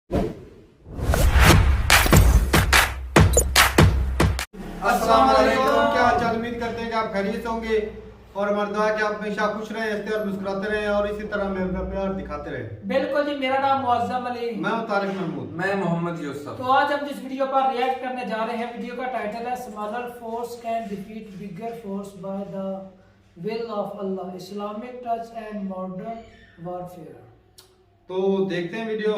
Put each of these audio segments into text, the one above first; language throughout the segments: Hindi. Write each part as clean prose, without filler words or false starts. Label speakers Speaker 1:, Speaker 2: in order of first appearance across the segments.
Speaker 1: अस्सलाम वालेकुम, क्या हाल चाल? उम्मीद करते हैं कि आप खैरियत से होंगे और हमारी दुआ है कि आप हमेशा खुश रहें, हंसते और मुस्कुराते रहें और इसी तरह हमें अपना प्यार दिखाते रहें।
Speaker 2: बिल्कुल जी, मेरा नाम मुअज्जम अली,
Speaker 1: मैं हूं तारिक महमूद।
Speaker 3: मैं मोहम्मद यूसुफ।
Speaker 2: तो आज हम जिस वीडियो पर रिएक्ट करने जा रहे हैं, वीडियो का टाइटल है smaller force can defeat bigger force by the will of Allah, Islamic touch and modern warfare.
Speaker 1: तो देखते हैं वीडियो।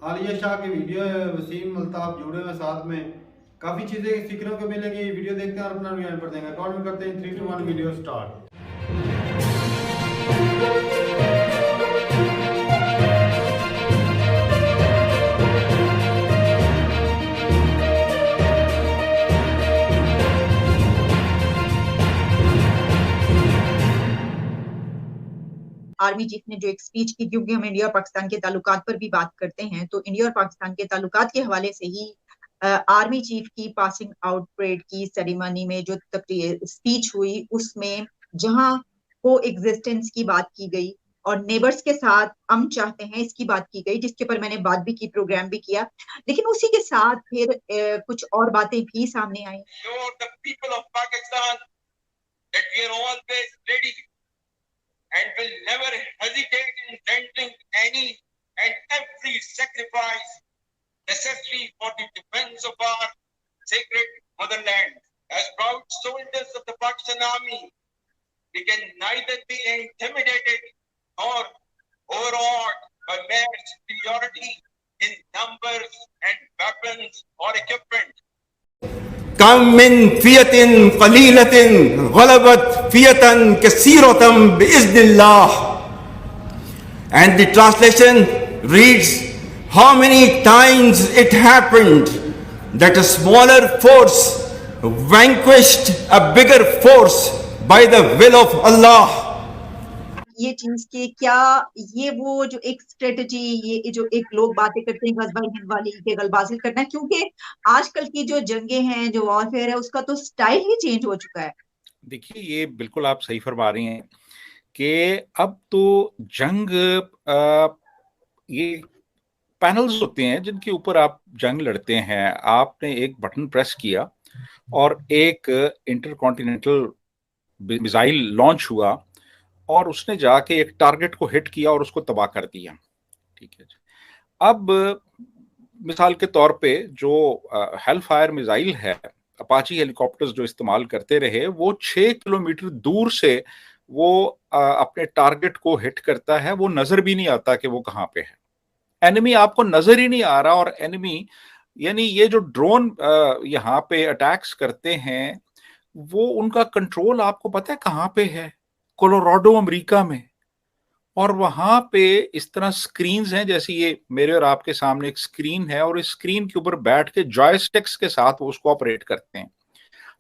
Speaker 1: आलिया शाह की वीडियो है, वसीम अल्ताफ जुड़े हुए साथ में, काफी चीजें सीखने को मिलेंगी। वीडियो देखते हैं और अपना रिव्यू पर देंगे। कॉल करते हैं 3 2 1 वीडियो स्टार्ट।
Speaker 4: आर्मी चीफ ने जो एक स्पीच की, क्योंकि हम इंडिया और पाकिस्तान के ताल्लुकात पर भी बात करते हैं, तो इंडिया और पाकिस्तान के ताल्लुकात के हवाले से ही आर्मी चीफ की पासिंग आउट परेड की सेरेमनी में जो स्पीच हुई, उसमें जहां को एग्जिस्टेंस की बात की गई और नेबर्स के साथ हम चाहते हैं इसकी बात की गई, जिसके ऊपर मैंने बात भी की, प्रोग्राम भी किया। लेकिन उसी के साथ फिर कुछ और बातें भी सामने आई।
Speaker 5: And will never hesitate in rendering any and every sacrifice necessary for the defense of our sacred motherland. As proud soldiers of the Pakistan Army, we can neither be intimidated nor overawed by mere superiority in numbers and weapons or equipment.
Speaker 6: कम मिन फियतिन कलीलतिन गलबत फियतन कसीरतम बिइज़्निल्लाह. And the translation reads, how many times it happened that a smaller force vanquished a bigger force by the will of Allah.
Speaker 4: ये चीज के क्या, ये वो जो एक स्ट्रेटजी, ये जो एक लोग बातें करते हैं गजबा हिंद वाली के गलबा हासिल करना है, क्योंकि आजकल की जो जंगें हैं, जो वॉरफेयर है, उसका तो स्टाइल ही चेंज हो चुका है।
Speaker 7: देखिए, ये बिल्कुल आप सही फरमा रही हैं कि अब तो जंग ये पैनल्स होते हैं जिनके ऊपर आप जंग लड़ते हैं। आपने एक बटन प्रेस किया और एक इंटरकॉन्टिनेंटल मिसाइल लॉन्च हुआ और उसने जाके एक टारगेट को हिट किया और उसको तबाह कर दिया। ठीक है जी। अब मिसाल के तौर पे जो हेल फायर मिसाइल है, अपाची हेलीकॉप्टर्स जो इस्तेमाल करते रहे, वो 6 किलोमीटर दूर से वो अपने टारगेट को हिट करता है। वो नजर भी नहीं आता कि वो कहाँ पे है। एनिमी आपको नजर ही नहीं आ रहा। और एनिमी यानी ये जो ड्रोन यहाँ पे अटैक्स करते हैं, वो उनका कंट्रोल आपको पता है कहाँ पे है? कोलोराडो अमेरिका में। और वहां पे इस तरह स्क्रीन्स हैं, जैसे ये मेरे और आपके सामने एक स्क्रीन है और इस स्क्रीन के ऊपर बैठ के जॉयस्टिक्स के साथ वो उसको ऑपरेट करते हैं।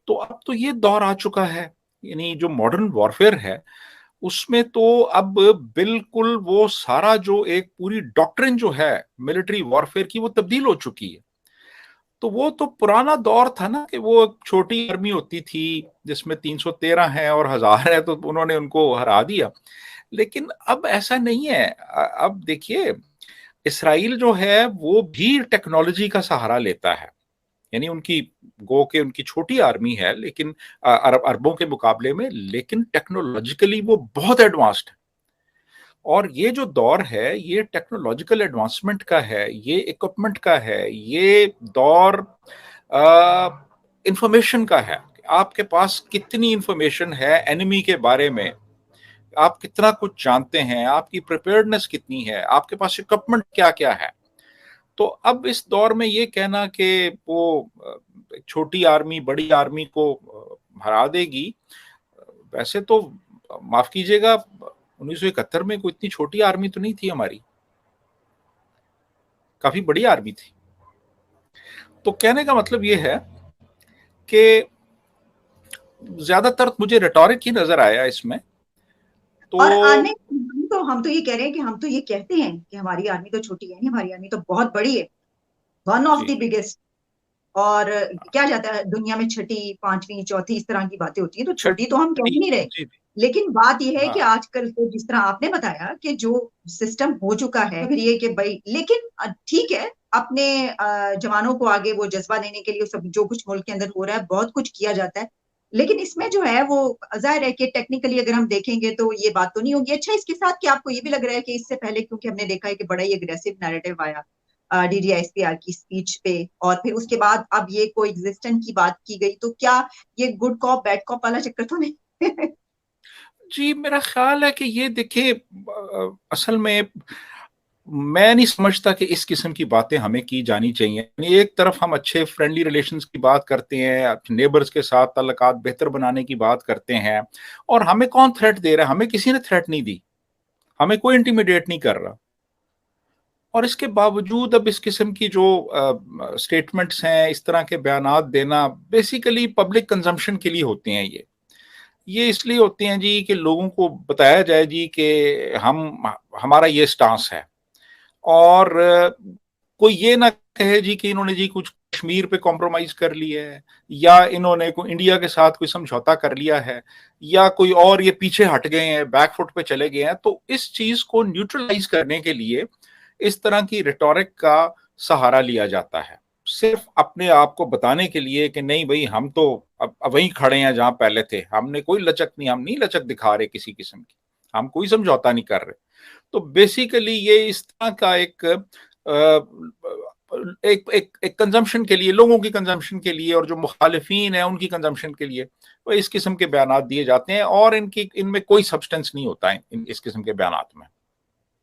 Speaker 7: तो अब तो ये दौर आ चुका है, यानी जो मॉडर्न वॉरफेयर है उसमें तो अब बिल्कुल वो सारा जो एक पूरी डॉक्ट्रिन जो है मिलिट्री वॉरफेयर की, वो तब्दील हो चुकी है। तो वो तो पुराना दौर था ना कि वो छोटी आर्मी होती थी जिसमें 313 है और 1000 है, तो उन्होंने उनको हरा दिया। लेकिन अब ऐसा नहीं है। अब देखिए, इसराइल जो है वो भी टेक्नोलॉजी का सहारा लेता है। यानी उनकी उनकी छोटी आर्मी है, लेकिन अरबों के मुकाबले में, लेकिन टेक्नोलॉजिकली वो बहुत एडवांस्ड है। और ये जो दौर है, ये टेक्नोलॉजिकल एडवांसमेंट का है, ये इक्विपमेंट का है, ये दौर इंफॉर्मेशन का है। आपके पास कितनी इंफॉर्मेशन है एनिमी के बारे में, आप कितना कुछ जानते हैं, आपकी प्रिपेयर्डनेस कितनी है, आपके पास इक्विपमेंट क्या क्या है। तो अब इस दौर में ये कहना कि वो छोटी आर्मी बड़ी आर्मी को हरा देगी, वैसे तो माफ कीजिएगा, 1971 में कोई इतनी छोटी आर्मी तो नहीं थी हमारी, काफी बड़ी आर्मी थी। तो कहने का मतलब ये है कि ज्यादातर मुझे रेटोरिक ही नजर आया इसमें। तो
Speaker 4: और हम तो ये कह रहे हैं कि हम तो ये कहते हैं कि हमारी आर्मी तो छोटी है नहीं, हमारी आर्मी तो बहुत बड़ी है, वन ऑफ द बिगेस्ट। और क्या जाता है दुनिया में छठी, पांचवी, चौथी, इस तरह की बातें होती है, तो छोटी तो हम कह ही नहीं रहे। लेकिन बात यह है कि
Speaker 7: हाँ
Speaker 4: आजकल तो जिस तरह आपने बताया कि जो सिस्टम हो चुका है, फिर ये कि भाई, लेकिन ठीक है, अपने जवानों को आगे वो जज्बा देने के लिए सब जो कुछ मुल्क के अंदर हो रहा है, बहुत कुछ किया जाता है, लेकिन इसमें जो है वो जाहिर है कि टेक्निकली अगर हम देखेंगे तो ये बात तो नहीं होगी। अच्छा, इसके साथ क्या आपको ये भी लग रहा है कि इससे पहले, क्योंकि हमने देखा है कि बड़ा ही एग्रेसिव नैरेटिव आया DDISPR की स्पीच पे, और फिर उसके बाद अब ये कोएग्जिस्टेंस की बात की गई, तो क्या ये गुड कॉप बैड कॉप वाला चक्कर तो नहीं?
Speaker 7: जी, मेरा ख्याल है कि ये देखिए, असल में मैं नहीं समझता कि इस किस्म की बातें हमें की जानी चाहिए। यानी एक तरफ हम अच्छे फ्रेंडली रिलेशंस की बात करते हैं, नेबर्स के साथ ताल्लुकात बेहतर बनाने की बात करते हैं, और हमें कौन थ्रेट दे रहा है? हमें किसी ने थ्रेट नहीं दी, हमें कोई इंटिमिडेट नहीं कर रहा। और इसके बावजूद अब इस किस्म की जो स्टेटमेंट्स हैं, इस तरह के बयानात देना, बेसिकली पब्लिक कंजम्पशन के लिए होते हैं। ये इसलिए होते हैं जी कि लोगों को बताया जाए जी कि हमारा ये स्टांस है, और कोई ये ना कहे जी कि इन्होंने जी कुछ कश्मीर पे कॉम्प्रोमाइज कर लिया है, या इन्होंने कोई इंडिया के साथ कोई समझौता कर लिया है, या कोई और ये पीछे हट गए हैं, बैकफुट पे चले गए हैं। तो इस चीज को न्यूट्रलाइज करने के लिए इस तरह की रिटोरिक का सहारा लिया जाता है, सिर्फ अपने आप को बताने के लिए कि नहीं भाई, हम तो अब वहीं खड़े हैं जहां पहले थे, हमने कोई लचक नहीं, हम नहीं लचक दिखा रहे किसी किस्म की, हम कोई समझौता नहीं कर रहे। तो बेसिकली ये इस तरह का एक कंजम्पशन के लिए, लोगों की कंजम्पशन के लिए, और जो मुखालिफिन है उनकी कंजम्पशन के लिए वो इस किस्म के बयानात दिए जाते हैं, और इनमें कोई सब्सटेंस नहीं होता है इस किस्म के बयानात में।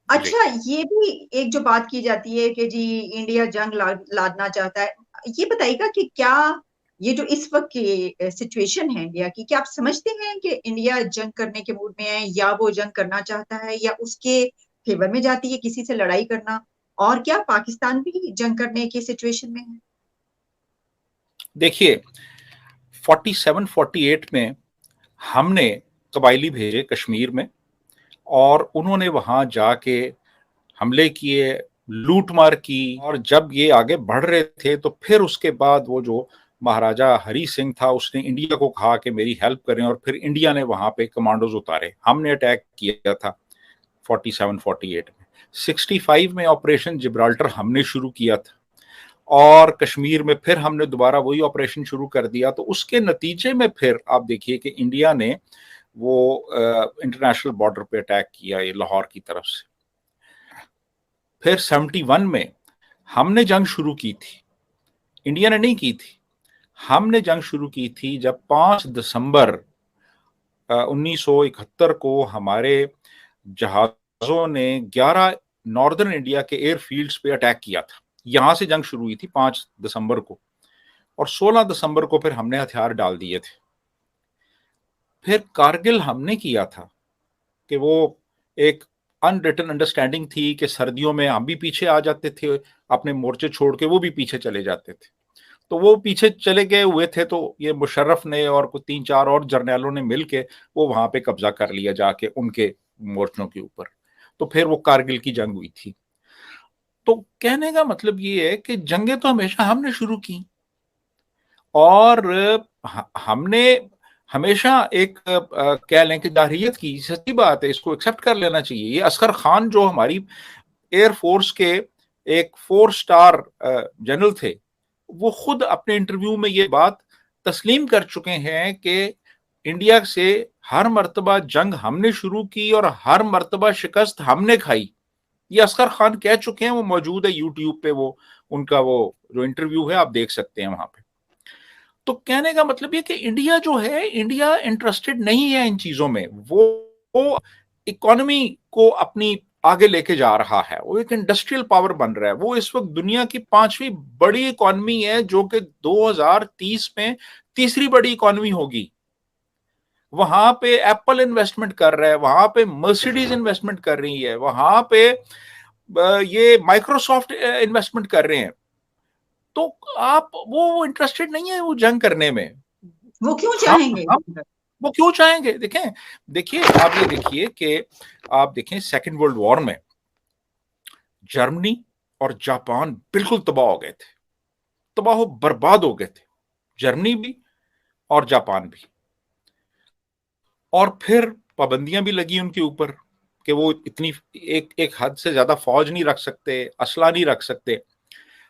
Speaker 4: अच्छा, ये भी एक जो बात की जाती है कि जी इंडिया जंग लादना चाहता है, ये बताइएगा कि क्या ये जो इस वक्त की सिचुएशन है इंडिया की, क्या आप समझते हैं कि इंडिया जंग करने के मूड में है, या वो जंग करना चाहता है, या उसके फेवर में जाती है किसी से लड़ाई करना, और क्या पाकिस्तान भी जंग करने की सिचुएशन में है?
Speaker 7: देखिए, 47-48 में हमने कबायली भेजे कश्मीर में, और उन्होंने वहां जाके हमले किए, लूटमार की, और जब ये आगे बढ़ रहे थे तो फिर उसके बाद वो जो महाराजा हरी सिंह था उसने इंडिया को कहा कि मेरी हेल्प करें, और फिर इंडिया ने वहां पे कमांडोज उतारे, हमने अटैक किया था 47-48 में। 65 में ऑपरेशन जिब्राल्टर हमने शुरू किया था, और कश्मीर में फिर हमने दोबारा वही ऑपरेशन शुरू कर दिया। तो उसके नतीजे में फिर आप देखिए कि इंडिया ने वो इंटरनेशनल बॉर्डर पे अटैक किया, ये लाहौर की तरफ से। फिर 71 में हमने जंग शुरू की थी, इंडिया ने नहीं की थी, हमने जंग शुरू की थी जब 5 दिसंबर 1971 को हमारे जहाजों ने 11 नॉर्दर्न इंडिया के एयरफील्ड्स पे अटैक किया था। यहां से जंग शुरू हुई थी 5 दिसंबर को, और 16 दिसंबर को फिर हमने हथियार डाल दिए थे। फिर कारगिल हमने किया था कि वो एक अनरिटन अंडरस्टैंडिंग थी कि सर्दियों में हम भी पीछे आ जाते थे, अपने मोर्चे छोड़ के वो भी पीछे चले जाते थे। तो वो पीछे चले गए हुए थे, तो ये मुशर्रफ ने और कुछ 3-4 और जर्नैलों ने मिलके वो वहां पे कब्जा कर लिया जाके उनके मोर्चों के ऊपर। तो फिर वो कारगिल की जंग हुई थी। तो कहने का मतलब ये है कि जंगें तो हमेशा हमने शुरू की, और हमने हमेशा एक कह लें कि जारहियत की, सच्ची बात है, इसको एक्सेप्ट कर लेना चाहिए। ये असगर खान जो हमारी एयरफोर्स के एक 4 स्टार जनरल थे, वो खुद अपने इंटरव्यू में ये बात तस्लीम कर चुके हैं कि इंडिया से हर मर्तबा जंग हमने शुरू की और हर मर्तबा शिकस्त हमने खाई। ये असगर खान कह चुके हैं, वो मौजूद है यूट्यूब पे, वो उनका वो जो इंटरव्यू है आप देख सकते हैं वहां पे। तो कहने का मतलब ये कि इंडिया जो है, इंडिया इंटरेस्टेड नहीं है इन चीजों में। वो इकोनॉमी को अपनी आगे लेके जा रहा है, वो एक इंडस्ट्रियल पावर बन रहा है। वो इस वक्त दुनिया की 5वीं बड़ी इकोनॉमी है, जो कि 2030 में तीसरी बड़ी इकोनॉमी होगी। वहां पे एप्पल इन्वेस्टमेंट कर रहा है, वहां पे मर्सिडीज इन्वेस्टमेंट कर रही है, वहां पे ये माइक्रोसॉफ्ट इन्वेस्टमेंट कर रहे हैं। तो आप वो इंटरेस्टेड नहीं है वो जंग करने में।
Speaker 4: वो क्यों चाहेंगे?
Speaker 7: वो क्यों चाहेंगे? देखिए आप ये देखिए कि आप देखें सेकेंड वर्ल्ड वॉर में जर्मनी और जापान बिल्कुल तबाह हो गए थे, तबाह बर्बाद हो गए थे, जर्मनी भी और जापान भी। और फिर पाबंदियां भी लगी उनके ऊपर कि वो इतनी एक हद से ज्यादा फौज नहीं रख सकते, असला नहीं रख सकते।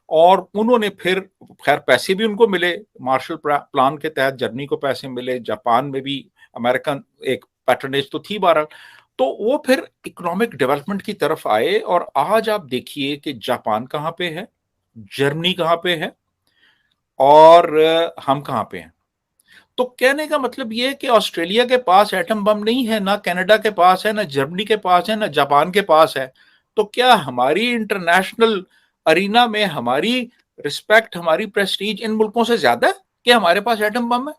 Speaker 7: और उन्होंने फिर खैर पैसे भी उनको मिले, मार्शल प्लान के तहत जर्मनी को पैसे मिले, जापान में भी अमेरिकन एक पैटर्नेज तो थी बहरहाल। तो वो फिर इकोनॉमिक डेवलपमेंट की तरफ आए, और आज आप देखिए कि जापान कहाँ पे है, जर्मनी कहाँ पे है, और हम कहाँ पे हैं। तो कहने का मतलब ये है कि ऑस्ट्रेलिया के पास एटम बम नहीं है, ना कनाडा के पास है, ना जर्मनी के पास है, ना जापान के पास है। तो क्या हमारी इंटरनेशनल अरीना में हमारी रिस्पेक्ट, हमारी प्रेस्टीज इन मुल्कों से ज्यादा है कि हमारे पास एटम बम है?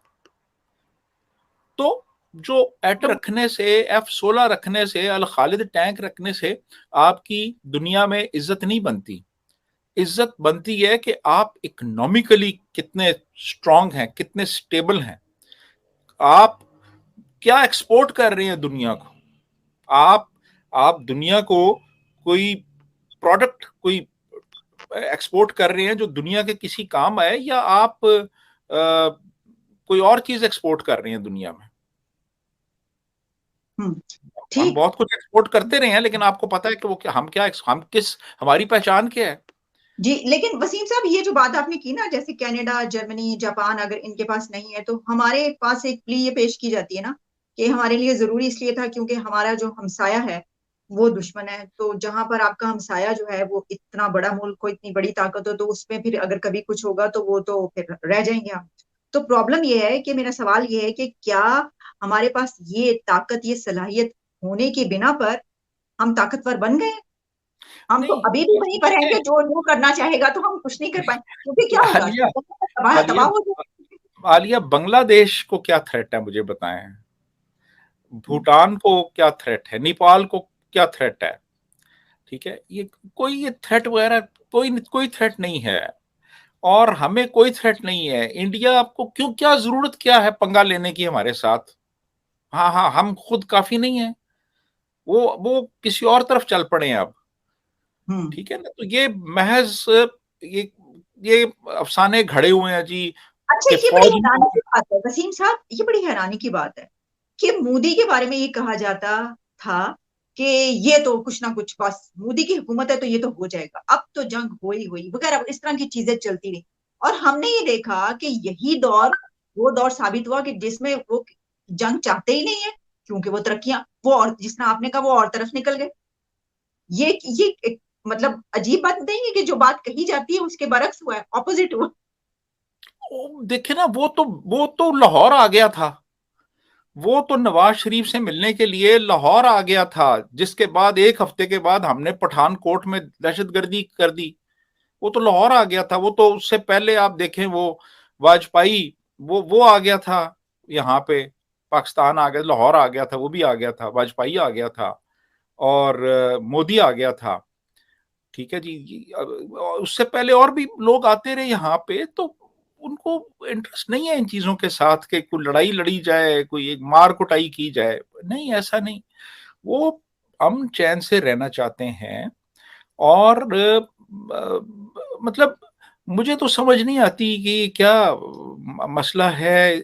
Speaker 7: तो जो एटम रखने से, F-16 रखने से, अल खालिद टैंक रखने से आपकी दुनिया में इज्जत नहीं बनती। इज्जत बनती है कि आप इकोनॉमिकली कितने स्ट्रांग हैं, कितने स्टेबल हैं, आप क्या एक्सपोर्ट कर रहे हैं दुनिया को। आप दुनिया को कोई प्रोडक्ट, कोई एक्सपोर्ट कर रहे हैं जो दुनिया के किसी काम आए, या आप कोई और चीज एक्सपोर्ट कर रहे हैं दुनिया में। हम
Speaker 4: ठीक।
Speaker 7: बहुत कुछ एक्सपोर्ट करते रहे हैं, लेकिन आपको पता है कि वो क्या, हम किस, हमारी पहचान क्या है।
Speaker 4: जी, लेकिन वसीम साहब, ये जो बात आपने की ना, जैसे कनाडा, जर्मनी, जापान, अगर इनके पास नहीं है तो हमारे पास एक प्ली ये पेश की जाती है ना कि हमारे लिए जरूरी इसलिए था क्योंकि हमारा जो हमसाया है वो दुश्मन है। तो जहां पर आपका हमसाया जो है वो इतना बड़ा मुल्क हो, इतनी बड़ी ताकत हो, तो उसमें फिर अगर कभी कुछ होगा तो वो तो फिर रह जाएंगे हम। तो प्रॉब्लम ये है कि मेरा सवाल ये है कि क्या हमारे पास ये ताकत, ये सलाहियत होने के बिना पर हम ताकतवर बन गए? हम तो
Speaker 7: नहीं,
Speaker 4: अभी भी वहीं पर हैं कि जो करना चाहेगा तो हम कुछ नहीं कर पाए, क्योंकि क्या होगा,
Speaker 7: आलिया
Speaker 4: तबाह
Speaker 7: आलिया
Speaker 4: हो जाए।
Speaker 7: आलिया बांग्लादेश को क्या थ्रेट है मुझे बताएं, भूटान को क्या थ्रेट है, नेपाल को क्या थ्रेट है? ठीक है, ये थ्रेट वगैरह कोई कोई थ्रेट नहीं है, और हमें कोई थ्रेट नहीं है। इंडिया आपको क्यों, क्या जरूरत क्या है पंगा लेने की हमारे साथ? हाँ हाँ, हम खुद काफी नहीं है, वो किसी और तरफ चल पड़े हैं अब। ठीक है ना, तो ये महज ये ये अफसाने घड़े हुए हैं जी
Speaker 4: अच्छा,
Speaker 7: कि
Speaker 4: ये बड़ी
Speaker 7: फौज
Speaker 4: हैरानी
Speaker 7: में।
Speaker 4: की बात है वसीम साहब, ये बड़ी हैरानी की बात है कि मोदी के बारे में ये कहा जाता था कि ये तो कुछ ना कुछ, बस मोदी की हुकूमत है तो ये तो हो जाएगा, अब तो जंग हो ही हुई वगैरह, इस तरह की चीजें चलती रही। और हमने ये देखा कि यही दौर वो दौर साबित हुआ कि जिसमें वो जंग चाहते ही नहीं है, क्योंकि वो तरक्कियां, वो और जिसने आपने कहा वो और तरफ निकल गए। ये एक, मतलब अजीब बात नहीं है कि जो बात कही जाती है उसके बरक्स हुआ है, ऑपोजिट हुआ।
Speaker 7: देखे ना, वो तो लाहौर आ गया था, वो तो नवाज शरीफ से मिलने के लिए लाहौर आ गया था, जिसके बाद एक हफ्ते के बाद हमने पठानकोट में दहशतगर्दी कर दी। वो तो लाहौर आ गया था। वो तो उससे पहले आप देखें, वो वाजपेयी, वो आ गया था यहाँ पे, पाकिस्तान आ गया, लाहौर आ गया था, वो भी आ गया था, वाजपेयी आ गया था, और मोदी आ गया था। ठीक है जी, उससे पहले और भी लोग आते रहे यहाँ पे। तो उनको इंटरेस्ट नहीं है इन चीजों के साथ कि कोई लड़ाई लड़ी जाए, कोई एक मार कुटाई की जाए, नहीं, ऐसा नहीं। वो अमन चैन से रहना चाहते हैं। और मतलब मुझे तो समझ नहीं आती कि क्या मसला है।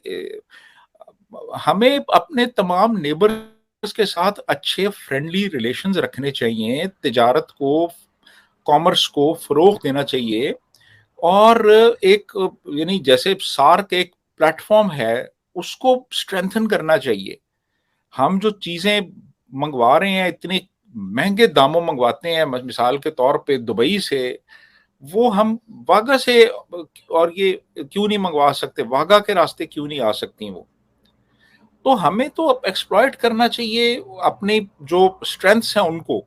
Speaker 7: हमें अपने तमाम नेबर्स के साथ अच्छे फ्रेंडली रिलेशंस रखने चाहिए, तिजारत को, कॉमर्स को फरोग देना चाहिए। और एक, यानी जैसे सार्क एक प्लेटफॉर्म है, उसको स्ट्रेंथन करना चाहिए। हम जो चीजें मंगवा रहे हैं, इतने महंगे दामों मंगवाते हैं, मिसाल के तौर पे दुबई से, वो हम वागा से और ये क्यों नहीं मंगवा सकते, वागा के रास्ते क्यों नहीं आ सकती वो? तो हमें तो अब एक्सप्लॉइट करना चाहिए अपनी जो स्ट्रेंथ्स हैं उनको,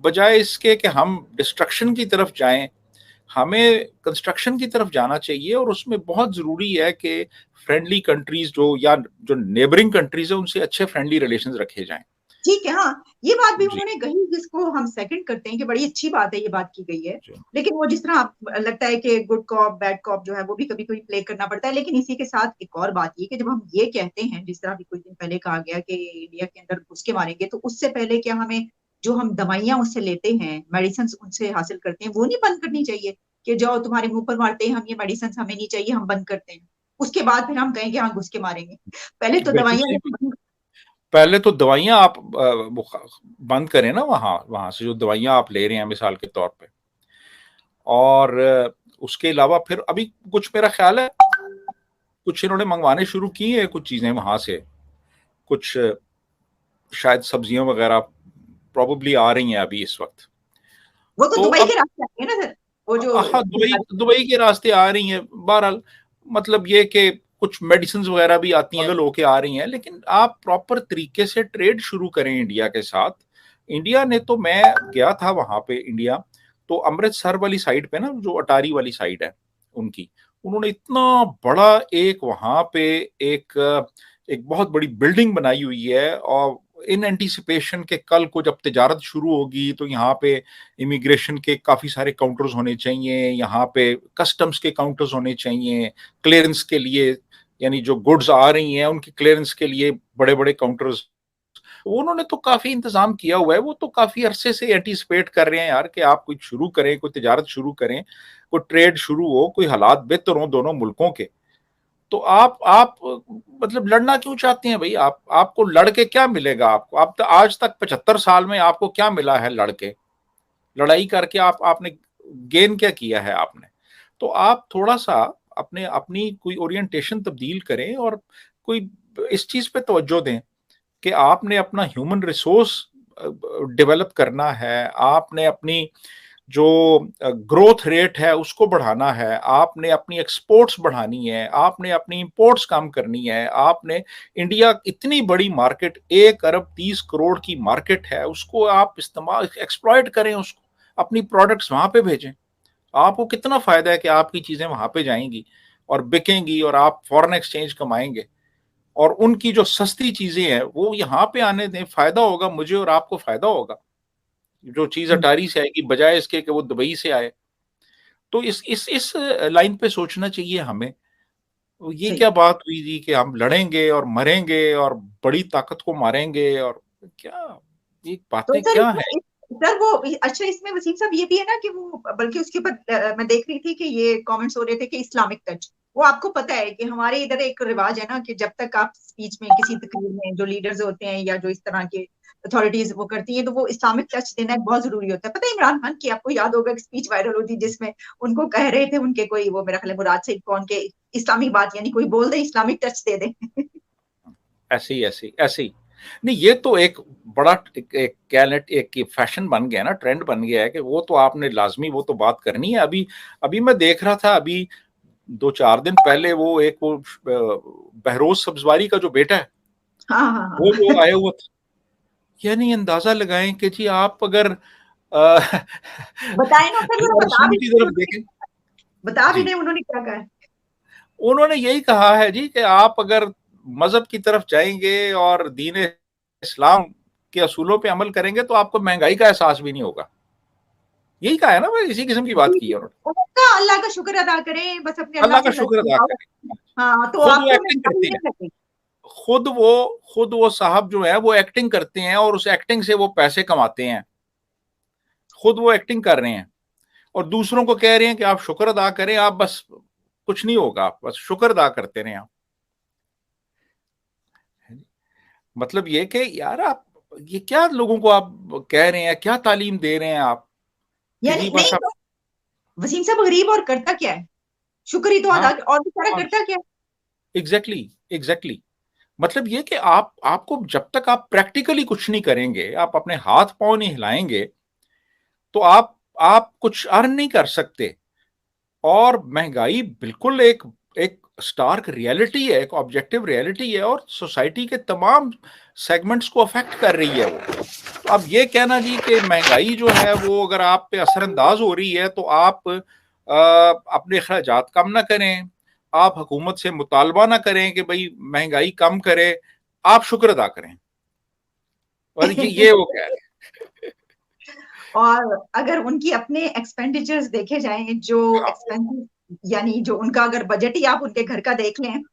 Speaker 7: बजाय इसके कि हम डिस्ट्रक्शन की तरफ जाएं। हमें कंस्ट्रक्शन की तरफ जाना चाहिए, और उसमें बहुत जरूरी है कि फ्रेंडली कंट्रीज जो, या जो नेबरिंग कंट्रीज है, उनसे अच्छे फ्रेंडली रिलेशंस रखे जाएं।
Speaker 4: ठीक है, हाँ, ये बात भी
Speaker 7: जी
Speaker 4: उन्होंने कही जिसको हम सेकंड करते हैं कि बड़ी अच्छी बात है, ये बात की गई है।
Speaker 7: जी
Speaker 4: लेकिन वो जिस तरह आप लगता है कि गुड कॉप बैड कॉप जो है वो भी कभी कभी प्ले करना पड़ता है। लेकिन इसी के साथ एक और बात ये कि जब हम ये कहते हैं, जिस तरह भी कुछ दिन पहले कहा गया कि इंडिया के अंदर घुस के मारेंगे, तो उससे पहले क्या हमें जो हम दवाइयां उससे लेते हैं, मेडिसिन उनसे हासिल करते हैं, वो नहीं बंद करनी चाहिए कि जाओ तुम्हारे मुंह पर मारते हैं हम, ये मेडिसिन हमें नहीं चाहिए, हम बंद करते हैं, उसके बाद फिर हम कहेंगे हाँ घुस के मारेंगे। पहले तो
Speaker 7: बिल्कुल
Speaker 4: दवाइयां
Speaker 7: सही।
Speaker 4: लेना बंद।
Speaker 7: पहले तो दवाइयां आप बंद करें ना, वहां से जो दवाइयां आप ले रहे हैं मिसाल के तौर पे, और उसके अलावा फिर अभी कुछ मेरा ख्याल है कुछ इन्होंने मंगवाने शुरू की है कुछ चीजें वहां से, कुछ शायद सब्जियां वगैरह प्रोबेबली आ रही हैं अभी इस वक्त।
Speaker 4: वो तो
Speaker 7: तो
Speaker 4: दुबई
Speaker 7: अब
Speaker 4: के रास्ते आते हैं ना सर, वो जो
Speaker 7: हाँ, दुबई के रास्ते आ रही हैं। बहरहाल मतलब ये कि कुछ मेडिसिन वगैरह भी आती हैं होके आ रही हैं, लेकिन आप प्रॉपर तरीके से ट्रेड शुरू करें इंडिया के साथ। इंडिया ने तो, मैं गया था वहां पे इंडिया, तो अमृतसर वाली साइड पे ना, जो अटारी वाली साइड है उनकी, उन्होंने इतना बड़ा एक वहां पे एक एक बहुत बड़ी बिल्डिंग बनाई हुई है, और इन एंटीसिपेशन के कल को जब तिजारत शुरू होगी तो यहाँ पे इमिग्रेशन के काफी सारे काउंटर्स होने चाहिए, यहाँ पे कस्टम्स के काउंटर्स होने चाहिए क्लियरेंस के लिए, यानी जो गुड्स आ रही हैं उनकी क्लियरेंस के लिए बड़े बड़े काउंटर्स। उन्होंने तो काफी इंतजाम किया हुआ है, वो तो काफी अरसे से एंटीसिपेट कर रहे हैं यार कि आप कुछ शुरू करें, कोई तिजारत शुरू करें, कोई ट्रेड शुरू हो, कोई हालात बेहतर हो दोनों मुल्कों के। तो आप मतलब लड़ना क्यों चाहते हैं भाई? आपको लड़के क्या मिलेगा? आपको आप तो आज तक 75 साल में आपको क्या मिला है लड़के? लड़ाई करके आपने गेन क्या किया है आपने? तो आप थोड़ा सा अपनी कोई ओरिएंटेशन तब्दील करें और कोई इस चीज पे तवज्जो दें कि आपने अपना ह्यूमन रिसोर्स डेवलप करना है, आपने अपनी जो ग्रोथ रेट है उसको बढ़ाना है, आपने अपनी एक्सपोर्ट्स बढ़ानी है, आपने अपनी इंपोर्ट्स कम करनी है, आपने इंडिया इतनी बड़ी मार्केट 1 अरब 30 करोड़ की मार्केट है, उसको आप इस्तेमाल एक्सप्लॉइट करें, उसको अपनी प्रोडक्ट्स वहां पे भेजें। आपको कितना फायदा है कि आपकी चीजें वहां पे जाएंगी और बिकेंगी और आप फॉरेन एक्सचेंज कमाएंगे, और उनकी जो सस्ती चीजें हैं वो यहाँ पे आने दें, फायदा होगा मुझे और आपको फायदा होगा। जो चीज अटारी से आएगी बजाय इसके कि वो दुबई से आए। तो इस लाइन पे सोचना चाहिए हमें। ये
Speaker 4: सही।
Speaker 7: क्या बात हुई जी कि हम लड़ेंगे और मरेंगे और बड़ी ताकत को मारेंगे, और क्या ये
Speaker 4: तो
Speaker 7: बातें
Speaker 4: सर
Speaker 7: क्या
Speaker 4: इसमें
Speaker 7: है?
Speaker 4: सर वो अच्छा, इसमें वसीम साहब ये भी है ना कि वो, बल्कि उसके ऊपर मैं देख रही थी कि ये कमेंट्स हो रहे थे कि इस्लामिक टच, वो आपको पता है कि हमारे इधर एक रिवाज है ना कि जब तक आप स्पीच में किसी तकरीर में जो लीडर्स होते हैं या जो इस तरह के अथॉरिटीज वो करती हैं, तो वो इस्लामिक टच देना बहुत जरूरी होता है। पता है इमरान खान की आपको याद होगा कि स्पीच वायरल हुई थी जिसमें उनको कह रहे थे उनके कोई, वो मेरा ख्याल है मुराद सईद कौन के, इस्लामिक बात यानी कोई बोल दे इस्लामिक टच दे दे।
Speaker 7: ऐसे ही नहीं, ये तो एक बड़ा एक फैशन बन गया ना, ट्रेंड बन गया है कि वो तो आपने लाजमी वो तो बात करनी है। अभी अभी मैं देख रहा था, अभी 2-4 दिन पहले वो बहरोज सब्जवारी का जो बेटा है
Speaker 4: हाँ हाँ हाँ।
Speaker 7: वो आया हुआ था। यानी अंदाजा लगाएं कि जी आप अगर
Speaker 4: बताए ना सर, जरा बता भी
Speaker 7: रसूल की तरफ देखें।
Speaker 4: बता भी
Speaker 7: जी,
Speaker 4: नहीं उन्होंने क्या कहा है।
Speaker 7: उन्होंने यही कहा है जी कि आप अगर मजहब की तरफ जाएंगे और दीन इस्लाम के असूलों पे अमल करेंगे तो आपको महंगाई का एहसास भी नहीं होगा। यही कहा है ना, इसी किस्म की बात की है उन्होंने।
Speaker 4: उनका अल्लाह का शुक्र अदा करें, बस अपने अल्लाह
Speaker 7: अल्लाह का
Speaker 4: से
Speaker 7: शुक्र अदा
Speaker 4: दुआओ।
Speaker 7: करें।
Speaker 4: हाँ तो
Speaker 7: खुद वो
Speaker 4: आपको
Speaker 7: एक्टिंग
Speaker 4: महंगाई
Speaker 7: करते
Speaker 4: नहीं
Speaker 7: हैं,
Speaker 4: लगेगी।
Speaker 7: खुद वो साहब जो है वो एक्टिंग करते हैं और उस एक्टिंग से वो पैसे कमाते हैं। खुद वो एक्टिंग कर रहे हैं और दूसरों को कह रहे हैं कि आप शुक्र अदा करें, आप बस कुछ नहीं होगा, आप बस शुक्र अदा करते रहें आप। मतलब ये कि यार आप ये क्या लोगों को आप कह रहे हैं, क्या तालीम दे रहे हैं आप कि
Speaker 4: यानी
Speaker 7: जी
Speaker 4: नहीं
Speaker 7: बस आप।
Speaker 4: तो वसीम साहब गरीब और करता क्या है, शुक्र ही तो
Speaker 7: हाँ
Speaker 4: अदा, और बेचारा
Speaker 7: हाँ,
Speaker 4: करता क्या है।
Speaker 7: एग्जैक्टली मतलब ये कि आपको जब तक आप प्रैक्टिकली कुछ नहीं करेंगे, आप अपने हाथ पांव नहीं हिलाएंगे, तो आप कुछ अर्न नहीं कर सकते। और महंगाई बिल्कुल एक एक स्टार्क रियलिटी है, एक ऑब्जेक्टिव रियलिटी है, और सोसाइटी के तमाम सेगमेंट्स को अफेक्ट कर रही है वो। अब ये कहना जी कि महंगाई जो है वो अगर आप पे असरअंदाज हो रही है तो आप अपने अखराजात कम ना करें, आप हुकूमत से मुतालबा ना करें कि भाई महंगाई कम करे, आप शुक्र अदा करें। और ये वो कह रहे
Speaker 4: और अगर उनकी अपने एक्सपेंडिचर्स देखे जाएं, जो
Speaker 7: हैं।
Speaker 4: एक्सपेंसिव यानी जो उनका अगर बजट ही आप उनके घर का देख लें,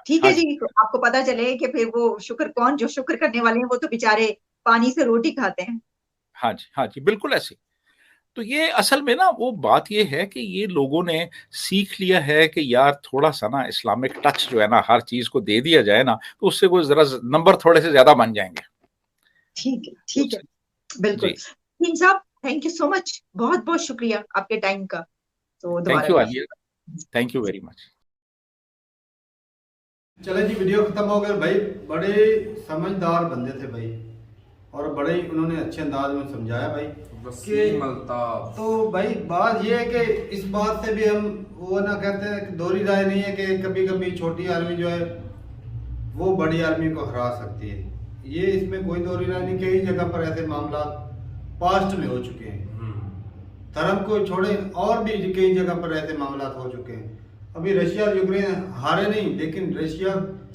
Speaker 4: ठीक
Speaker 7: हाँ
Speaker 4: है
Speaker 7: जी,
Speaker 4: जी, तो आपको पता चले कि फिर वो शुक्र कौन, जो शुक्र करने वाले हैं वो तो बेचारे पानी से रोटी खाते हैं।
Speaker 7: हाँ जी, हाँ जी, बिल्कुल ऐसे। तो ये असल में ना वो बात ये है कि ये लोगों ने सीख लिया है कि यार थोड़ा सा ना इस्लामिक टच जो है ना हर चीज को दे दिया जाए ना, तो उससे कोई जरा नंबर थोड़े से ज्यादा बन जाएंगे।
Speaker 4: ठीक है, बिल्कुल। तीन साहब, थैंक यू सो मच, बहुत बहुत शुक्रिया आपके टाइम का। तो
Speaker 7: thank you Alia, thank you very much.
Speaker 1: चले जी, वीडियो खत्म हो गया भाई। बड़े समझदार बंदे थे भाई, और बड़े ही उन्होंने अच्छे अंदाज में समझाया भाई
Speaker 3: वसीम अल्ताफ।
Speaker 1: तो भाई बात ये है कि इस बात से भी हम वो ना कहते हैं कि दोहरी राय नहीं है कि कभी कभी छोटी आर्मी जो है वो बड़ी आर्मी को हरा सकती है। ये इसमें कोई दोहरी राय नहीं। कई जगह पर ऐसे मामला पास्ट में हो चुके हैं, धर्म को छोड़े और भी कई जगह पर ऐसे मामला हो चुके हैं। अभी रशिया और यूक्रेन हारे नहीं, लेकिन रशिया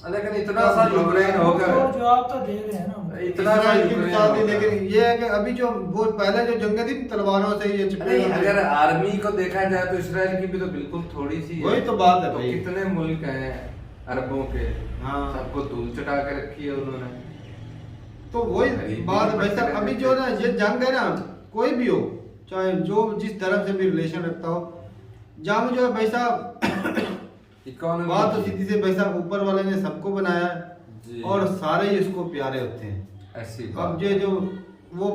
Speaker 3: लेकिन इतना सा यूक्रेन होकर
Speaker 2: जवाब तो दे रहे हैं ना,
Speaker 3: इतना सा
Speaker 1: इजराइल के
Speaker 3: यूक्रेन
Speaker 1: साथ ही।
Speaker 3: होकर।
Speaker 1: लेकिन ये है कि अभी जो वो पहले जो जंगें थी तलवारों से ये चिपके
Speaker 3: नहीं,
Speaker 1: हुए थे।
Speaker 3: अगर आर्मी को देखा जाए तो इसराइल की भी तो बिल्कुल थोड़ी सी है।
Speaker 1: वही तो बात है
Speaker 3: तो
Speaker 1: भाई।
Speaker 3: कितने मुल्क हैं अरबों के,
Speaker 1: हाँ।
Speaker 3: सबको धूल चटा के रखी है उन्होंने।
Speaker 1: तो वही बात है भाई साहब। अभी जो ना ये जंग है ना, कोई भी हो, चाहे जो जिस तरफ से भी रिलेशन रखता हो, जंग जो है भाई साहब
Speaker 3: इकोनॉमी
Speaker 1: बात तो सीधी से भाई साहब ऊपर वाले ने सबको बनाया
Speaker 3: जी।
Speaker 1: है और सारे ही इसको प्यारे होते हैं।
Speaker 3: ऐसी
Speaker 1: अब
Speaker 3: बात।
Speaker 1: ये जो वो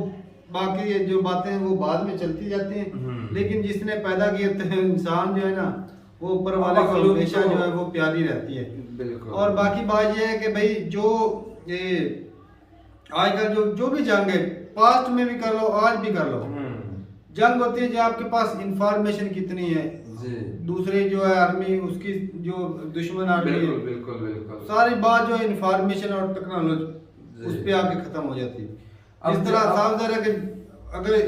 Speaker 1: बाकी ये जो बातें हैं वो बाद में चलती जाती हैं, लेकिन जिसने पैदा किए थे इंसान जो है ना, वो ऊपर वाले को
Speaker 3: मखलूक
Speaker 1: हमेशा
Speaker 3: तो-
Speaker 1: जो है वो प्यारी रहती है।
Speaker 3: बिल्कुल।
Speaker 1: और बाकी बात ये है कि भाई जो ये आजकल जो भी जंग है, पास्ट में भी कर लो आज भी कर लो, जंग होती है जो आपके पास इंफॉर्मेशन कितनी है,
Speaker 3: जी।
Speaker 1: दूसरे जो है आर्मी उसकी जो दुश्मन आर्मी
Speaker 3: बिल्कुल
Speaker 1: है,
Speaker 3: बिल्कुल बिल्कुल।
Speaker 1: सारी बात जो है इंफॉर्मेशन और टेक्नोलॉजी
Speaker 3: जी।
Speaker 1: उस पे आके खत्म हो जाती है।
Speaker 3: अब
Speaker 1: इस तरह
Speaker 3: अब-
Speaker 1: साफ ज़ाहिर है कि अगर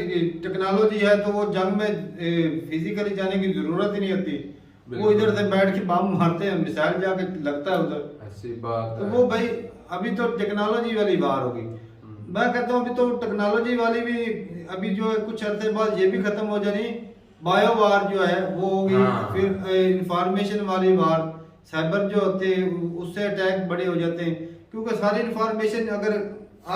Speaker 1: टेक्नोलॉजी है तो वो जंग में फिजिकली जाने की जरूरत ही नहीं होती। वो
Speaker 3: बिल्कुल।
Speaker 1: इधर से बैठ के बम मारते हैं, मिसाइल जाके लगता है उधर।
Speaker 3: ऐसी बात
Speaker 1: तो
Speaker 3: है।
Speaker 1: वो भाई अभी तो टेक्नोलॉजी वाली बात होगी। मैं कहता हूँ अभी तो टेक्नोलॉजी वाली भी अभी जो है कुछ अरसे बाद ये भी खत्म हो जानी, बायो वार जो है वो होगी।
Speaker 3: हाँ।
Speaker 1: फिर इंफॉर्मेशन वाली वार, साइबर जो होते हैं उससे अटैक बड़े हो जाते हैं, क्योंकि सारी इंफॉर्मेशन अगर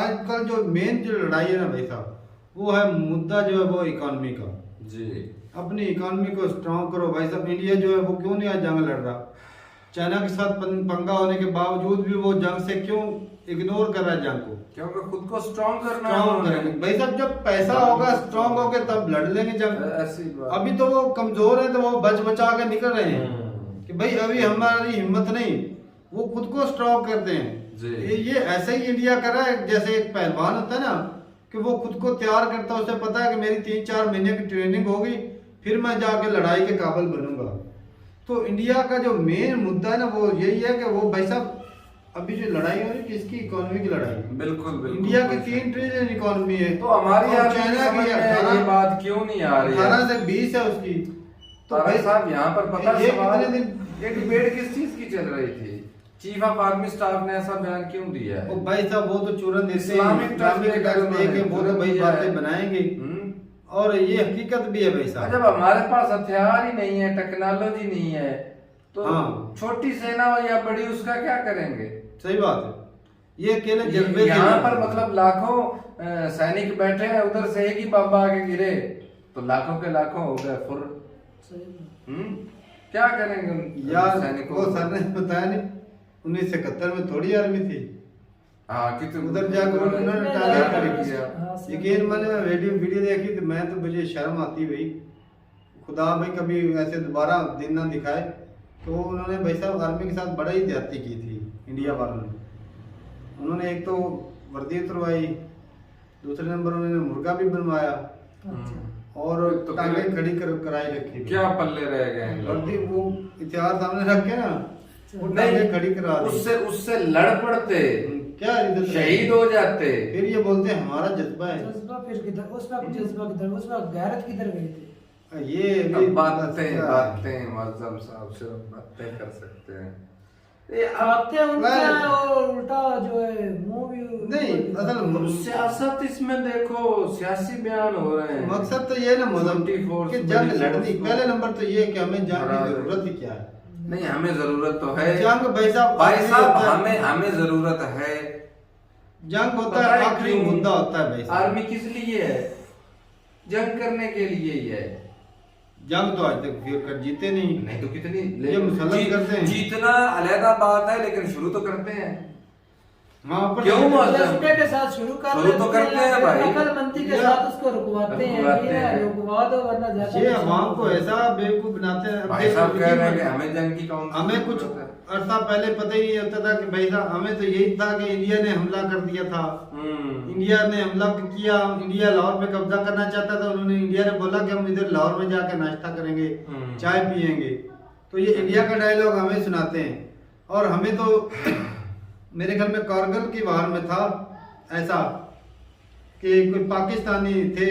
Speaker 1: आजकल जो मेन जो लड़ाई है ना भाई साहब, वो है मुद्दा जो है वो इकोनॉमी का।
Speaker 3: जी।
Speaker 1: अपनी इकोनॉमी को स्ट्रॉन्ग करो भाई साहब। इंडिया जो है वो क्यों नहीं आज जंग लड़ रहा? चाइना के साथ पंगा होने के बावजूद भी वो जंग से क्यों इग्नोर कर रहा है जंग को?
Speaker 3: क्योंकि खुद को स्ट्रॉन्ग करना है
Speaker 1: स्ट्रॉन्ग
Speaker 3: उन्होंने।
Speaker 1: करेंगे भाई साहब। जब पैसा होगा स्ट्रॉन्ग होके तब लड़ लेंगे जंग।
Speaker 3: ऐसी बात।
Speaker 1: अभी तो वो कमजोर है तो वो बच बचा के निकल रहे हैं कि भाई अभी हमारी हिम्मत नहीं, वो खुद को स्ट्रॉन्ग करते हैं।
Speaker 3: जी।
Speaker 1: ये ऐसे ही इंडिया कर रहा है, जैसे एक पहलवान होता है ना कि वो खुद को तैयार करता है, उसे पता है कि मेरी 3-4 महीने की ट्रेनिंग होगी, फिर मैं जाके लड़ाई के काबिल बनूंगा। तो इंडिया का जो मेन मुद्दा है ना वो यही है कि वो भाई साहब अभी जो लड़ाई हो रही है किसकी? इकोनॉमी की लड़ाई।
Speaker 3: बिल्कुल बिल्कुल।
Speaker 1: इंडिया की 3 ट्रिलियन इकोनॉमी है,
Speaker 3: तो हमारी
Speaker 1: और
Speaker 3: यार
Speaker 1: चाइना
Speaker 3: समझ
Speaker 1: की
Speaker 3: में
Speaker 1: 18
Speaker 3: ये बात क्यों नहीं आ रही है?
Speaker 1: 18 से 20 है उसकी। तो
Speaker 3: तारा
Speaker 1: भाई
Speaker 3: साहब यहाँ पर पता
Speaker 1: ये
Speaker 3: सवाल
Speaker 1: कितने दिन
Speaker 3: ये डिबेट किस चीज की चल रही थी? चीफ ऑफ आर्मी स्टाफ ने ऐसा बयान क्यों दिया
Speaker 1: ओ
Speaker 3: है?
Speaker 1: भाई साहब वो तो चूरन देते हैं,
Speaker 3: इस्लामिक
Speaker 1: इस्लामिक
Speaker 3: टच
Speaker 1: टच दे के वो तो भाई
Speaker 3: दिया है।
Speaker 1: बातें बनाएंगे,
Speaker 3: हम्म।
Speaker 1: और ये हकीकत भी है भाई साहब।
Speaker 3: जब हमारे पास हथियार ही नहीं है, टेक्नोलॉजी नहीं है, तो
Speaker 1: हाँ।
Speaker 3: छोटी सेना हो या बड़ी उसका क्या करेंगे?
Speaker 1: सही बात है। ये अकेले जज्बे
Speaker 3: यहाँ पर मतलब लाखों सैनिक बैठे हैं, उधर से एक ही बम आके गिरे तो लाखों के लाखों हो गए फुर।
Speaker 2: सही बात।
Speaker 3: क्या करेंगे उन
Speaker 1: यार
Speaker 3: सैनिकों
Speaker 1: वो
Speaker 3: को?
Speaker 1: सर ने बताया नहीं 1971 में थोड़ी आर्मी थी,
Speaker 3: हाँ कितने
Speaker 1: उधर जाकर उन्होंने टारगेट करी किया।
Speaker 2: हाँ, सही
Speaker 1: यकीन माने मैं वीडियो देखी तो मैं तो मुझे शर्म आती भाई, खुदा भाई कभी ऐसे दोबारा दिन ना दिखाए। तो उन्होंने भाई साहब आर्मी के साथ बड़ा ही ज्यादती की थी इंडिया वालों ने। उन्होंने एक तो वर्दी उतरवाई, दूसरे नंबर उन्होंने मुर्गा भी बनवाया, और
Speaker 3: तो
Speaker 1: टांगे
Speaker 3: फिर
Speaker 1: खड़ी कराई रखी।
Speaker 3: क्या पल्ले रह गए हैं लोग?
Speaker 1: वर्दी वो इतिहास सामने रख के ना वो टांगे
Speaker 3: नहीं,
Speaker 1: खड़ी करा दी।
Speaker 3: उससे लड़ पड़ते,
Speaker 1: क्या इधर
Speaker 3: शहीद हो जाते।
Speaker 1: फिर ये बोलते हैं हमारा जज्बा है।
Speaker 2: जज्बा फिर किधर? उस वक्त जज्बा किधर? उस वक्त गैरत किधर गई थी?
Speaker 1: ये
Speaker 3: अब
Speaker 1: भी
Speaker 3: बातें मौजम साहब से बातें कर सकते हैं। ये
Speaker 2: आते उनका
Speaker 1: मैं-
Speaker 2: और उल्टा जो है मुंह भी
Speaker 1: नहीं, असल
Speaker 3: सियासत इसमें देखो, सियासी बयान हो रहे हैं।
Speaker 1: मकसद तो ये ना मौजम
Speaker 3: 24
Speaker 1: कि जंग
Speaker 3: बड़ी
Speaker 1: लड़नी,
Speaker 3: फोर्स
Speaker 1: पहले नंबर तो ये कि हमें जंग
Speaker 3: बराबर।
Speaker 1: की जरूरत ही क्या है?
Speaker 3: नहीं, हमें जरूरत तो है
Speaker 1: जंग भाई साहब
Speaker 3: भाई
Speaker 1: आखिरी
Speaker 3: साहब,
Speaker 1: होता है।
Speaker 3: हमें जरूरत है।
Speaker 1: जंग होता
Speaker 3: पता
Speaker 1: है
Speaker 3: है
Speaker 1: आखिरी
Speaker 3: क्यों?
Speaker 1: मुद्दा होता है भाई साहब।
Speaker 3: आर्मी किस लिए है? जंग करने के लिए ही है।
Speaker 1: जंग तो आज तक फिर कर जीते नहीं
Speaker 3: तो कितनी
Speaker 1: ये मुसलमान करते हैं।
Speaker 3: जीतना अलहदा बात है, लेकिन शुरू तो करते हैं।
Speaker 1: हाँ पर
Speaker 3: क्यों
Speaker 2: जज्बे के साथ शुरू कर
Speaker 3: शुरू तो करते हैं भाई।
Speaker 2: अकलमंदी के साथ उसको रुकवाते हैं, रुकवा दो वरना ज्यादा
Speaker 1: ये अवाम को ऐसा बेवकूफ बनाते हैं।
Speaker 3: भाई साहब कह रहे हैं कि हमें जंग की कौन,
Speaker 1: हमें कुछ अरसा पहले पता ही नहीं होता था कि भाई साहब हमें तो यही था कि इंडिया ने हमला कर दिया था। इंडिया ने हमला किया, इंडिया लाहौर पे कब्जा करना चाहता था, उन्होंने इंडिया ने बोला कि हम इधर लाहौर में जाकर नाश्ता करेंगे, चाय पियेंगे। तो ये इंडिया का डायलॉग हमें सुनाते हैं। और हमें तो मेरे ख्याल में कारगिल की वार में था ऐसा कि कोई पाकिस्तानी थे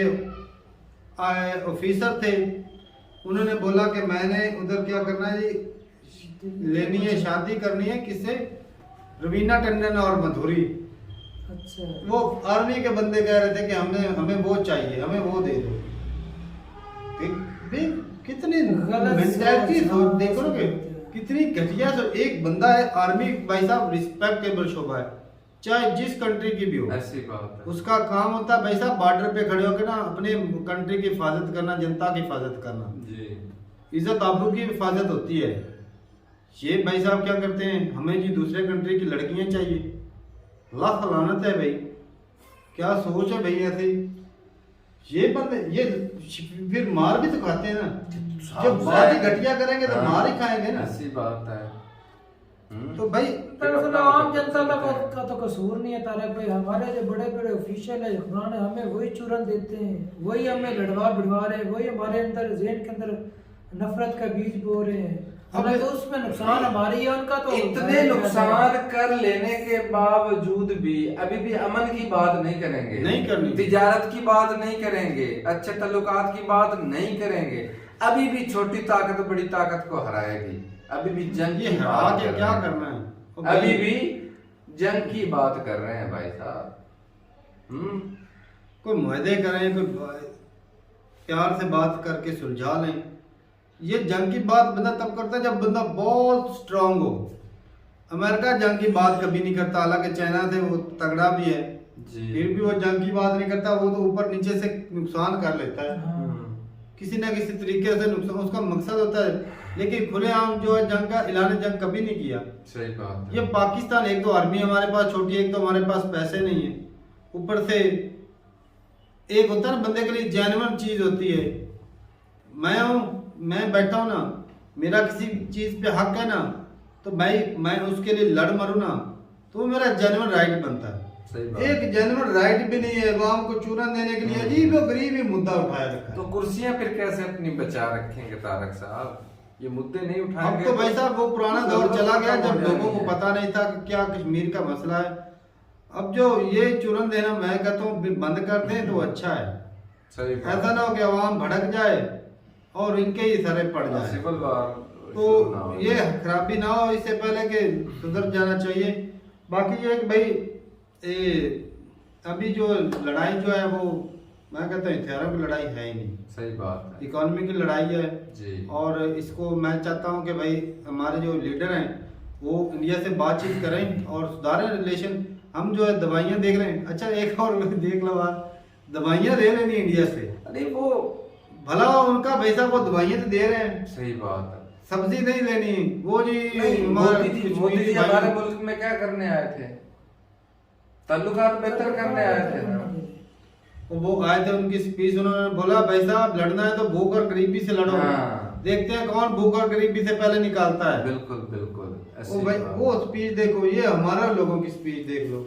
Speaker 1: ऑफिसर थे, उन्होंने बोला कि मैंने उधर क्या करना है जी, लेनी है, शादी करनी है किससे, रवीना टंडन और मधुरी।
Speaker 2: अच्छा
Speaker 1: वो आर्मी के बंदे कह रहे थे कि हमें वो चाहिए, हमें वो दे दो। कितनी मेंटालिटी देखो ना, कितनी घटिया। जो एक बंदा है आर्मी, भाई साहब रिस्पेक्टेबल शोभा है, चाहे जिस कंट्री की भी हो,
Speaker 3: ऐसी बात है।
Speaker 1: उसका काम होता है भाई साहब बॉर्डर पे खड़े होकर ना अपने कंट्री की हिफाजत करना, जनता की हिफाजत करना
Speaker 3: जी,
Speaker 1: इज्जत आबरू की हिफाजत होती है। ये भाई साहब क्या करते हैं, हमें जी दूसरे कंट्री की लड़कियां चाहिए। लाख लानत है भाई, क्या सोच है भाई ऐसी। ये बंदे ये फिर मार भी तो खाते हैं ना, जब बात ही घटिया करेंगे तो मार ही खाएंगे ना।
Speaker 3: ऐसी बात है।
Speaker 1: तो भाई
Speaker 2: दरअसल आम जनता का तो कसूर नहीं है तारक भाई। हमारे जो बड़े बड़े ऑफिशियल है हुक्मरान है, हमें वही चूरन देते हैं, वही हमें लड़वा भिड़वा रहे हैं, वही हमारे अंदर ज़हन के अंदर नफरत का बीज बो रहे हैं। हमें तो उसमें नुकसान हमारी है, उनका तो
Speaker 3: इतने नुकसान कर लेने के बावजूद भी अभी भी अमन की बात नहीं करेंगे,
Speaker 1: नहीं करनी,
Speaker 3: तिजारत की बात नहीं करेंगे, अच्छे तल्लुकात की बात नहीं करेंगे। अभी भी छोटी ताकत बड़ी ताकत को हराएगी। अभी भी जंग
Speaker 1: ये
Speaker 3: की
Speaker 1: हरा
Speaker 3: बात
Speaker 1: के
Speaker 3: कर
Speaker 1: क्या
Speaker 3: रहे हैं।
Speaker 1: करना है,
Speaker 3: अभी भी जंग की बात कर रहे हैं भाई साहब।
Speaker 1: कोई मुआहदे करें, कोई प्यार से बात करके सुलझा लें। ये जंग की बात बंदा तब करता है जब बंदा बहुत स्ट्रांग हो। अमेरिका जंग की बात कभी नहीं करता, हालांकि चाइना से वो तगड़ा भी है
Speaker 3: जी।
Speaker 1: फिर भी वो जंग की बात नहीं करता। वो तो ऊपर नीचे से नुकसान कर लेता है, किसी ना किसी तरीके से नुकसान उसका मकसद होता है, लेकिन खुलेआम जो है जंग का ऐलान जंग कभी नहीं किया।
Speaker 3: सही बात है।
Speaker 1: ये पाकिस्तान, एक तो आर्मी हमारे पास छोटी, एक तो हमारे पास पैसे नहीं है, ऊपर से एक होता है ना बंदे के लिए जेन्युइन चीज होती है। मैं बैठा हूं ना, मेरा किसी चीज पे हक है ना, तो भाई मैं उसके लिए लड़ मरूं ना, तो वो मेरा जेन्युइन राइट बनता है। एक जेन्युइन राइट भी नहीं है, अवाम को चूरन देने के लिए अजीब और गरीब ही मुद्दा उठाया रखा है।
Speaker 3: तो कुर्सियां फिर कैसे अपनी बचा रखेंगे तारक साहब, ये मुद्दे नहीं
Speaker 1: अब
Speaker 3: उठाएंगे
Speaker 1: तो भाई साहब वो पुराना दौर चला गया जब लोगों को पता नहीं था कि क्या कश्मीर का मसला है। अब जो ये चूरन देना मैं कहता हूँ बंद कर दें तो अच्छा है।
Speaker 3: सही बात।
Speaker 1: ऐसा ना हो कि अवाम भड़क जाए और इनके ही सरे पड़ जाए, तो ये खराबी ना हो, इससे पहले कि सुधर जाना चाहिए। बाकी ये कि भाई अभी जो लड़ाई जो है वो मैं कहता हूँ हथियारों की लड़ाई है ही नहीं,
Speaker 3: सही बात है,
Speaker 1: इकोनॉमी की लड़ाई है
Speaker 3: जी।
Speaker 1: और इसको मैं चाहता हूँ कि भाई हमारे जो लीडर हैं वो इंडिया से बातचीत करें और सुधारें रिलेशन। हम जो है दवाइयाँ देख रहे हैं, अच्छा एक और देख लो बात, दवाइयाँ दे रहे नहीं इंडिया से,
Speaker 3: अरे वो
Speaker 1: भला उनका भाई साहब वो दवाइयाँ तो दे रहे हैं,
Speaker 3: सही बात है।
Speaker 1: सब्जी नहीं लेनी वो जी।
Speaker 3: मोदी जी हमारे मुल्क में क्या करने आए थे, तल्लुकात बेहतर करने आए थे ना।
Speaker 1: वो आए थे, उनकी स्पीच उन्होंने बोला भाई साहब लड़ना है तो भूख और गरीबी से लड़ो।
Speaker 3: हाँ।
Speaker 1: देखते हैं कौन भूख और गरीबी से पहले निकालता है।
Speaker 3: बिल्कुल बिल्कुल
Speaker 1: वो भाई वो स्पीच देखो, ये हमारा लोगों की स्पीच देख लो।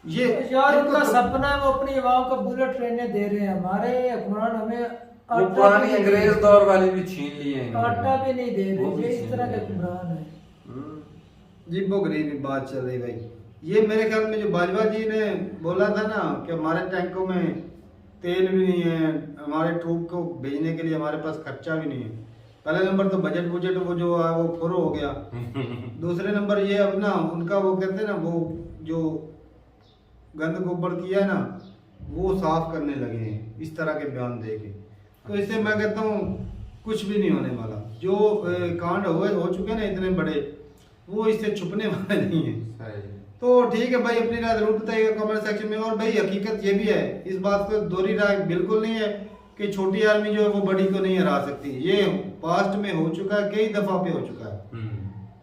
Speaker 1: ये
Speaker 2: यार उनका सपना है वो अपनी आवाम को बुलेट ट्रेनें दे रहे हैं, हमारे हुक्मरान हमें
Speaker 3: वो पुरानी अंग्रेज दौर वाली भी छीन लिए हैं,
Speaker 2: आटा भी नहीं दे
Speaker 3: वो भी
Speaker 2: रहे, ये इस
Speaker 3: छीन
Speaker 2: तरह के
Speaker 3: लिए।
Speaker 2: हुक्मरान है।
Speaker 1: जी वो गरीबी बात चल रही भाई। ये मेरे ख्याल में जो बाजवा जी ने बोला था ना कि हमारे टैंकों में तेल भी नहीं है, हमारे ट्रूप को भेजने के लिए हमारे पास खर्चा भी नहीं है। पहले नंबर तो बजट वो जो है वो फुर हो गया। दूसरे नंबर ये अब ना उनका वो कहते हैं ना वो जो गंद गोबर किया है ना वो साफ करने लगे हैं इस तरह के बयान दे के। तो इससे मैं कहता हूँ कुछ भी नहीं होने वाला। जो कांड हो चुके हैं ना इतने बड़े, वो इससे छुपने वाले नहीं है। तो ठीक है भाई, अपनी राय जरूर बताइएगा कमेंट सेक्शन में। और भाई हकीकत ये भी है, इस बात को दोहरी राय बिल्कुल नहीं है कि छोटी आर्मी जो है वो बड़ी को नहीं हरा सकती। ये पास्ट में हो चुका है, कई दफा पे हो चुका है,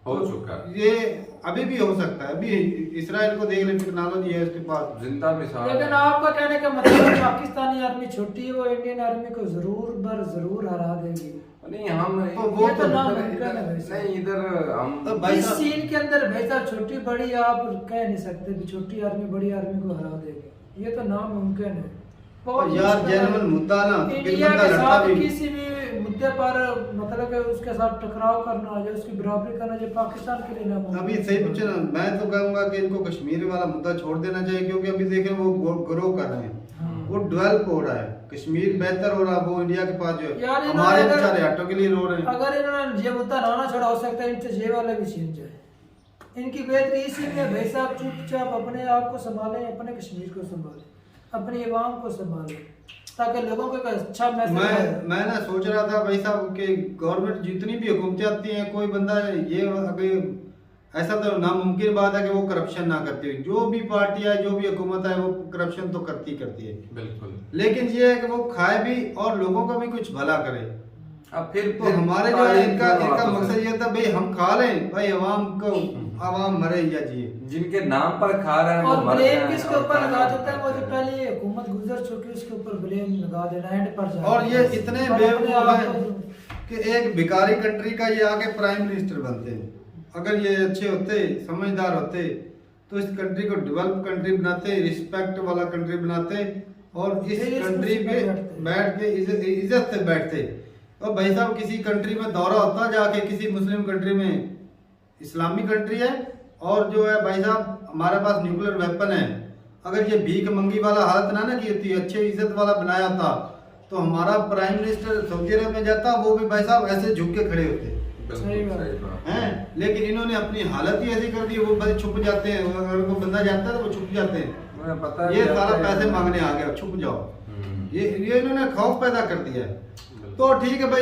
Speaker 3: हो चुका है।
Speaker 1: ये अभी भी हो सकता है। अभी इसराइल को देख ले, टेक्नोलॉजी है उसके पास,
Speaker 3: जिंदा मिसाल।
Speaker 2: लेकिन आपका कहने का मतलब है पाकिस्तानी आर्मी छोटी है, वो इंडियन आर्मी को जरूर हरा देगी।
Speaker 3: नहीं हम
Speaker 1: तो वो
Speaker 2: ये तो नामुमकिन है भाई साहब।
Speaker 3: नहीं, इधर हम
Speaker 1: तो भाई
Speaker 2: इस
Speaker 1: साहब,
Speaker 2: सीन के अंदर भाई साहब छोटी बड़ी आप कह नहीं सकते कि छोटी आर्मी बड़ी आर्मी को हरा देगी, ये तो नामुमकिन है।
Speaker 1: और यार जेन्युइन मुद्दा ना, फिर
Speaker 2: इंडिया
Speaker 1: बंदा
Speaker 2: के
Speaker 1: लड़ता
Speaker 2: साथ
Speaker 1: भी।
Speaker 2: किसी भी मुद्दे पर मतलब कि उसके साथ टकराव करना या उसकी बराबरी करना जो पाकिस्तान के लिए नामुमकिन है।
Speaker 1: अभी सही पूछे ना, मैं तो कहूंगा कि इनको कश्मीर वाला मुद्दा छोड़ देना चाहिए, क्योंकि अभी देखें वो ग्रो कर रहे हैं, वो डेवलप हो रहा है, कश्मीर बेहतर हो रहा है, वो इंडिया के पास जो है,
Speaker 2: यार
Speaker 1: हमारे
Speaker 2: इन्होंने
Speaker 1: बेचारे आटो के लिए रो रहे हैं।
Speaker 2: अगर इन्होंने ये मुद्दा ना छोड़ा, हो सकता है इनसे ये वाला भी छीन जाए। इनकी बेहतरी इसी में भाई साहब चुपचाप अपने आप को संभालें, अपने कश्मीर को संभालें, अपनी अवाम को संभालें, ताकि लोगों को एक अच्छा मैसेज।
Speaker 1: मैं ना सोच रहा था भाई साहब कि गवर्नमेंट जितनी भी हुकूमतें आती हैं, कोई बंदा ये अगर ऐसा तो नामुमकिन बात है कि वो करप्शन ना करती हुई, जो भी पार्टी है, जो भी हुकूमत है, वो करप्शन तो करती है
Speaker 3: बिल्कुल।
Speaker 1: लेकिन ये है कि वो खाए भी और लोगों का भी कुछ भला करे।
Speaker 3: अब फिर
Speaker 1: तो हमारे जो है इनका
Speaker 3: वापस
Speaker 1: मकसद ये था भाई हम खा लें भाई, अवाम मरे या जिए।
Speaker 3: जिनके नाम पर खा रहे हैं वो
Speaker 2: और
Speaker 3: मर
Speaker 2: ब्लेम
Speaker 3: जाएं
Speaker 2: किसके
Speaker 3: और
Speaker 2: ऊपर
Speaker 3: खाना
Speaker 2: लगा देता है, वो
Speaker 3: खाते
Speaker 2: जो
Speaker 3: हैं।
Speaker 2: पहले ये हुकूमत गुजर चुकी है उसके ऊपर ब्लेम लगा देना एंड पर जाना।
Speaker 1: और ये इतने
Speaker 2: पर
Speaker 1: बेवकूफ
Speaker 2: अपने
Speaker 1: हैं
Speaker 2: आप को-
Speaker 1: कि एक भिखारी कंट्री का ये आके प्राइम मिनिस्टर बनते हैं। अगर ये अच्छे होते, समझदार होते, तो इस कंट्री को डेवलप कंट्री बनाते, रिस्पेक्ट वाला कंट्री बनाते, और इस
Speaker 2: फिर इस
Speaker 1: कंट्री
Speaker 2: कुर्सी
Speaker 1: पे
Speaker 2: पर बैठते।
Speaker 1: बैठ के इज्जत से बैठते। और भाई साहब किसी कंट्री में दौरा होता जाके, किसी मुस्लिम कंट्री में, इस्लामी कंट्री है, और जो है भाई साहब हमारे पास न्यूक्लियर वेपन है, अगर ये भीख मंगी वाला हालत ना की होती, अच्छे इज्जत वाला बनाया होता, तो हमारा प्राइम मिनिस्टर सऊदी अरब में जाता, वो भी भाई साहब ऐसे झुक के खड़े होते
Speaker 3: बिल्कुल
Speaker 2: सही बात।
Speaker 3: सही बात।
Speaker 1: हैं। लेकिन इन्होंने अपनी हालत ही ऐसी कर दी, वो बस छुप जाते हैं, अगर कोई बंदा जाता है तो वो छुप जाते हैं।
Speaker 3: मुझे पता है
Speaker 1: ये
Speaker 3: कि
Speaker 1: सारा
Speaker 3: आपका
Speaker 1: पैसे
Speaker 3: ये-
Speaker 1: मांगने आ गया, छुप जाओ। ये इन्होंने खौफ पैदा कर दिया है।
Speaker 3: बिल्कुल।
Speaker 1: तो ठीक है भाई,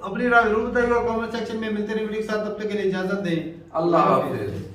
Speaker 1: अपनी राय जरूर बताइएगा कमेंट सेक्शन में। मिलते हैं वीडियो के साथ, तब तक के लिए इजाजत दें।
Speaker 3: अल्लाह हाफिज।